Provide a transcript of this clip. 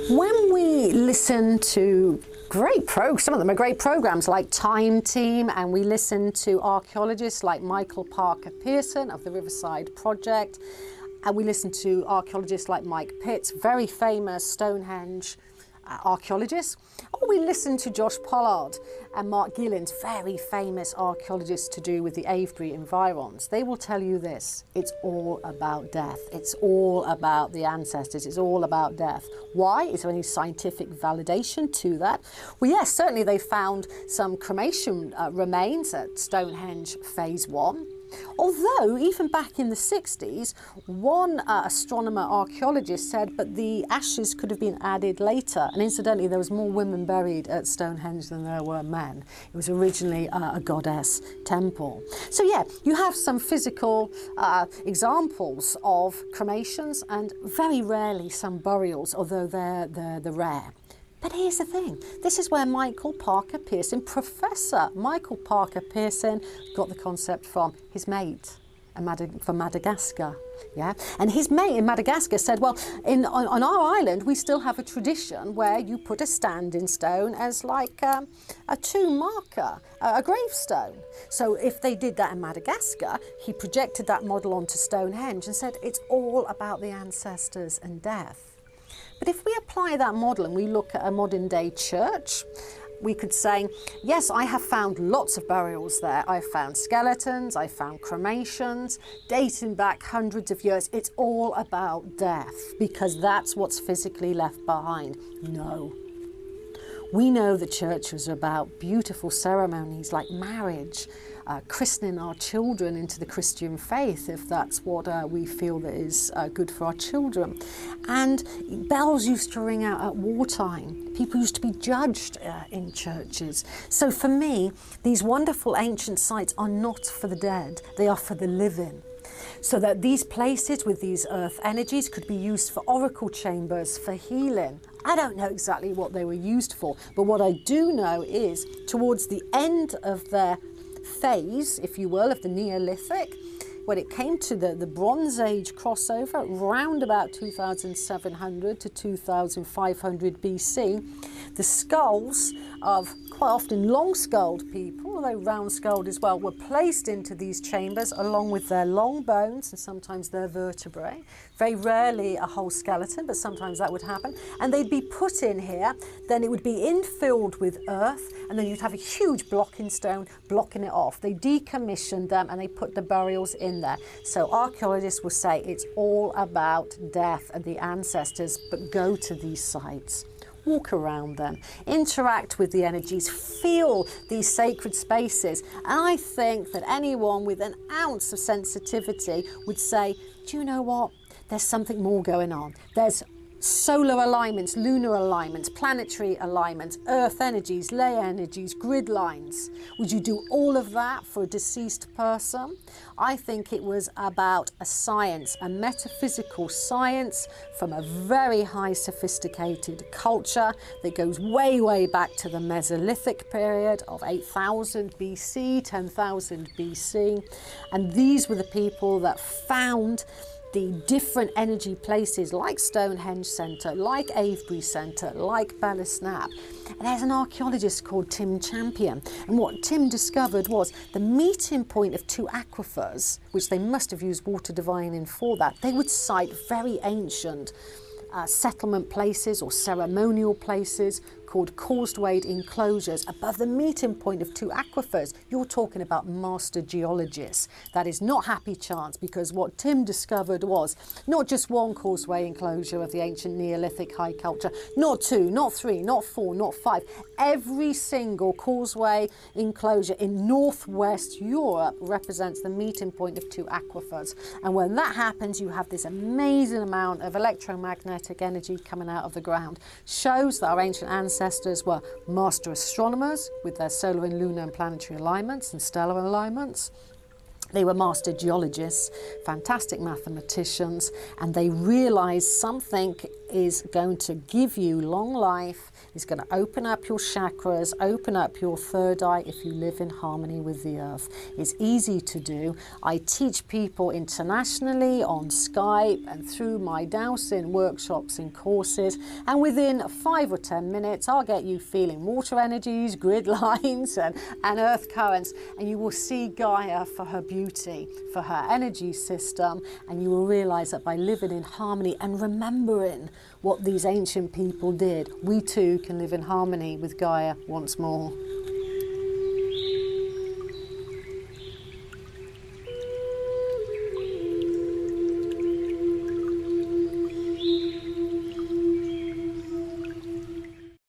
When we listen to some of them are great programs like Time Team, and we listen to archaeologists like Michael Parker Pearson of the Riverside Project, and we listen to archaeologists like Mike Pitts, very famous Stonehenge archaeologists, or we listen to Josh Pollard and Mark Gillens, very famous archaeologists to do with the Avebury environs. They will tell you this: it's all about death. It's all about the ancestors. It's all about death. Why? Is there any scientific validation to that? Well, yes, certainly they found some cremation remains at Stonehenge Phase 1. Although, even back in the 60s, one astronomer archaeologist said, but the ashes could have been added later. And incidentally, there was more women buried at Stonehenge than there were men. It was originally a goddess temple. So yeah, you have some physical examples of cremations and very rarely some burials, although they're the rare. But here's the thing, this is where Michael Parker Pearson, Professor Michael Parker Pearson, got the concept from his mate from Madagascar. Yeah? And his mate in Madagascar said, well, on our island, we still have a tradition where you put a standing stone as like a tomb marker, a gravestone. So if they did that in Madagascar, he projected that model onto Stonehenge and said, it's all about the ancestors and death. But if we apply that model and we look at a modern day church, we could say, yes, I have found lots of burials there. I've found skeletons, I've found cremations, dating back hundreds of years. It's all about death because that's what's physically left behind. No. We know the church was about beautiful ceremonies like marriage, christening our children into the Christian faith, if that's what we feel that is good for our children. And bells used to ring out at wartime. People used to be judged in churches. So for me, these wonderful ancient sites are not for the dead, they are for the living. So that these places with these earth energies could be used for oracle chambers, for healing. I don't know exactly what they were used for, but what I do know is towards the end of their phase, if you will, of the Neolithic, when it came to the Bronze Age crossover, round about 2700 to 2500 BC, the skulls of quite often long-skulled people, although round-skulled as well, were placed into these chambers along with their long bones and sometimes their vertebrae. Very rarely a whole skeleton, but sometimes that would happen. And they'd be put in here, then it would be infilled with earth, and then you'd have a huge blocking stone blocking it off. They decommissioned them and they put the burials in there. So archaeologists will say it's all about death and the ancestors, but go to these sites. Walk around them, interact with the energies, feel these sacred spaces. And I think that anyone with an ounce of sensitivity would say, do you know what? There's something more going on. There's solar alignments, lunar alignments, planetary alignments, earth energies, ley energies, grid lines. Would you do all of that for a deceased person? I think it was about a science, a metaphysical science from a very high sophisticated culture that goes way, way back to the Mesolithic period of 8000 BC, 10,000 BC. And these were the people that found the different energy places like Stonehenge Centre, like Avebury Centre, like Ballisnap. And there's an archaeologist called Tim Champion. And what Tim discovered was the meeting point of two aquifers, which they must have used water divining for that. They would cite very ancient settlement places or ceremonial places called causewayed enclosures above the meeting point of two aquifers. You're talking about master geologists. That is not happy chance, because what Tim discovered was not just one causeway enclosure of the ancient Neolithic high culture, not two, not three, not four, not five. Every single causeway enclosure in northwest Europe represents the meeting point of two aquifers. And when that happens, you have this amazing amount of electromagnetic energy coming out of the ground. Shows that our ancient ancestors were master astronomers with their solar and lunar and planetary alignments and stellar alignments. They were master geologists, fantastic mathematicians, and they realized something is going to give you long life. It's going to open up your chakras, open up your third eye if you live in harmony with the earth. It's easy to do. I teach people internationally on Skype and through my dowsing workshops and courses, and within 5 or 10 minutes I'll get you feeling water energies, grid lines and earth currents, and you will see Gaia for her beauty, for her energy system, and you will realize that by living in harmony and remembering what these ancient people did, we too can live in harmony with Gaia once more.